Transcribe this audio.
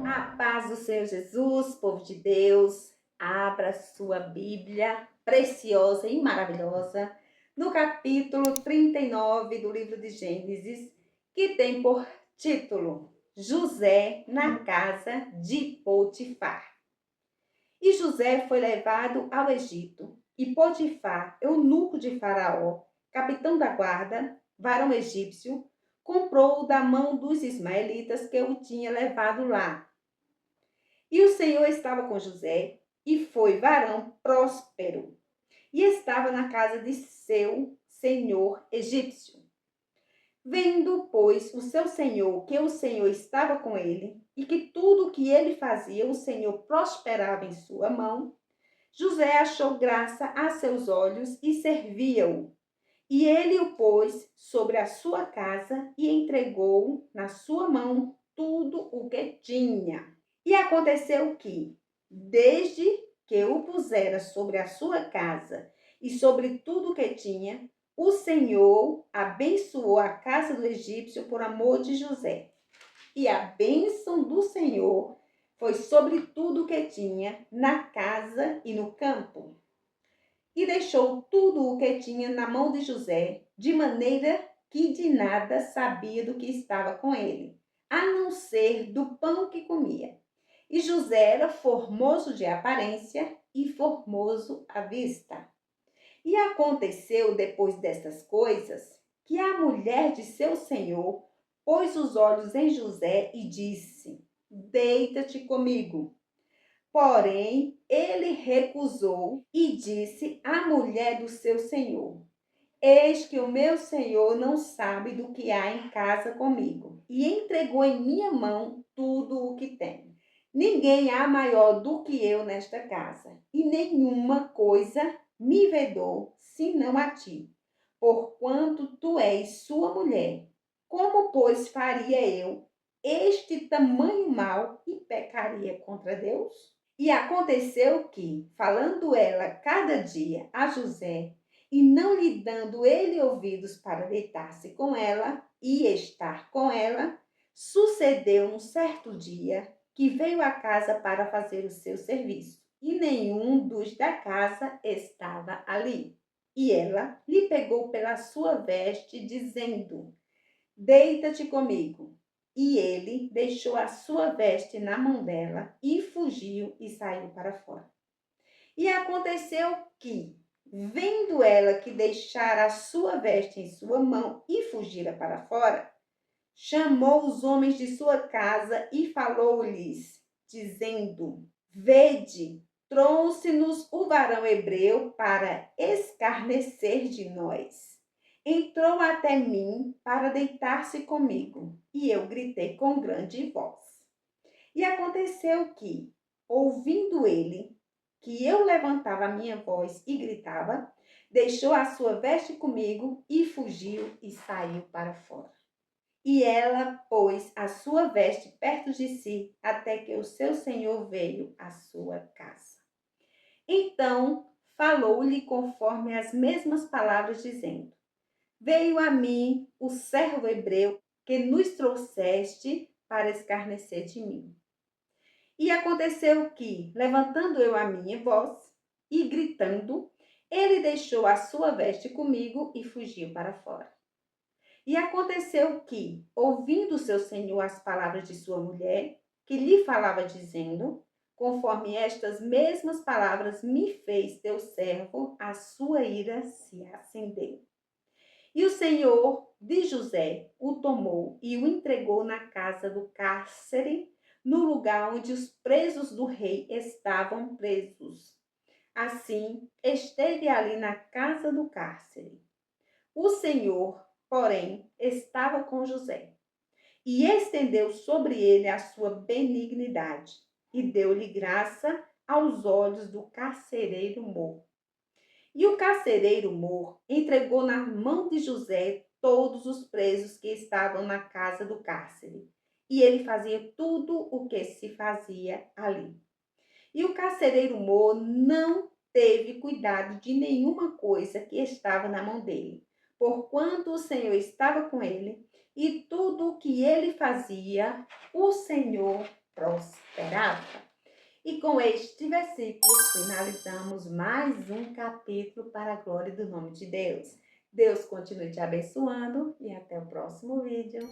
A paz do Senhor Jesus, povo de Deus, abra sua Bíblia preciosa e maravilhosa no capítulo 39 do livro de Gênesis, que tem por título José na casa de Potifar. E José foi levado ao Egito, e Potifar, eunuco de Faraó, capitão da guarda, varão egípcio, comprou-o da mão dos ismaelitas que o tinha levado lá. E o Senhor estava com José, e foi varão próspero, e estava na casa de seu senhor egípcio. Vendo, pois, o seu senhor que o Senhor estava com ele, e que tudo o que ele fazia o Senhor prosperava em sua mão, José achou graça a seus olhos e servia-o. E ele o pôs sobre a sua casa e entregou na sua mão tudo o que tinha. E aconteceu que, desde que o pusera sobre a sua casa e sobre tudo o que tinha, o Senhor abençoou a casa do egípcio por amor de José. E a bênção do Senhor foi sobre tudo o que tinha, na casa e no campo. E deixou tudo o que tinha na mão de José, de maneira que de nada sabia do que estava com ele, a não ser do pão que comia. E José era formoso de aparência e formoso à vista. E aconteceu depois destas coisas, que a mulher de seu senhor pôs os olhos em José e disse: deita-te comigo. Porém, ele recusou e disse à mulher do seu senhor: eis que o meu senhor não sabe do que há em casa comigo, e entregou em minha mão tudo o que tem. Ninguém há maior do que eu nesta casa, e nenhuma coisa me vedou, senão a ti, porquanto tu és sua mulher. Como, pois, faria eu este tamanho mal e pecaria contra Deus? E aconteceu que, falando ela cada dia a José, e não lhe dando ele ouvidos para deitar-se com ela e estar com ela, sucedeu um certo dia que veio à casa para fazer o seu serviço, e nenhum dos da casa estava ali. E ela lhe pegou pela sua veste, dizendo: deita-te comigo. E ele deixou a sua veste na mão dela e fugiu e saiu para fora. E aconteceu que, vendo ela que deixara a sua veste em sua mão e fugira para fora, chamou os homens de sua casa e falou-lhes, dizendo: vede, trouxe-nos o varão hebreu para escarnecer de nós. Entrou até mim para deitar-se comigo, e eu gritei com grande voz. E aconteceu que, ouvindo ele, que eu levantava a minha voz e gritava, deixou a sua veste comigo e fugiu e saiu para fora. E ela pôs a sua veste perto de si, até que o seu senhor veio à sua casa. Então falou-lhe conforme as mesmas palavras, dizendo: veio a mim o servo hebreu que nos trouxeste para escarnecer de mim. E aconteceu que, levantando eu a minha voz e gritando, ele deixou a sua veste comigo e fugiu para fora. E aconteceu que, ouvindo seu senhor as palavras de sua mulher, que lhe falava dizendo: conforme estas mesmas palavras me fez teu servo, a sua ira se acendeu. E o senhor de José o tomou e o entregou na casa do cárcere, no lugar onde os presos do rei estavam presos. Assim, esteve ali na casa do cárcere. O Senhor, porém, estava com José e estendeu sobre ele a sua benignidade e deu-lhe graça aos olhos do carcereiro mor. E o carcereiro mor entregou na mão de José todos os presos que estavam na casa do cárcere, e ele fazia tudo o que se fazia ali. E o carcereiro mor não teve cuidado de nenhuma coisa que estava na mão dele, porquanto o Senhor estava com ele, e tudo o que ele fazia, o Senhor prosperava. E com este versículo finalizamos mais um capítulo para a glória do nome de Deus. Deus continue te abençoando e até o próximo vídeo.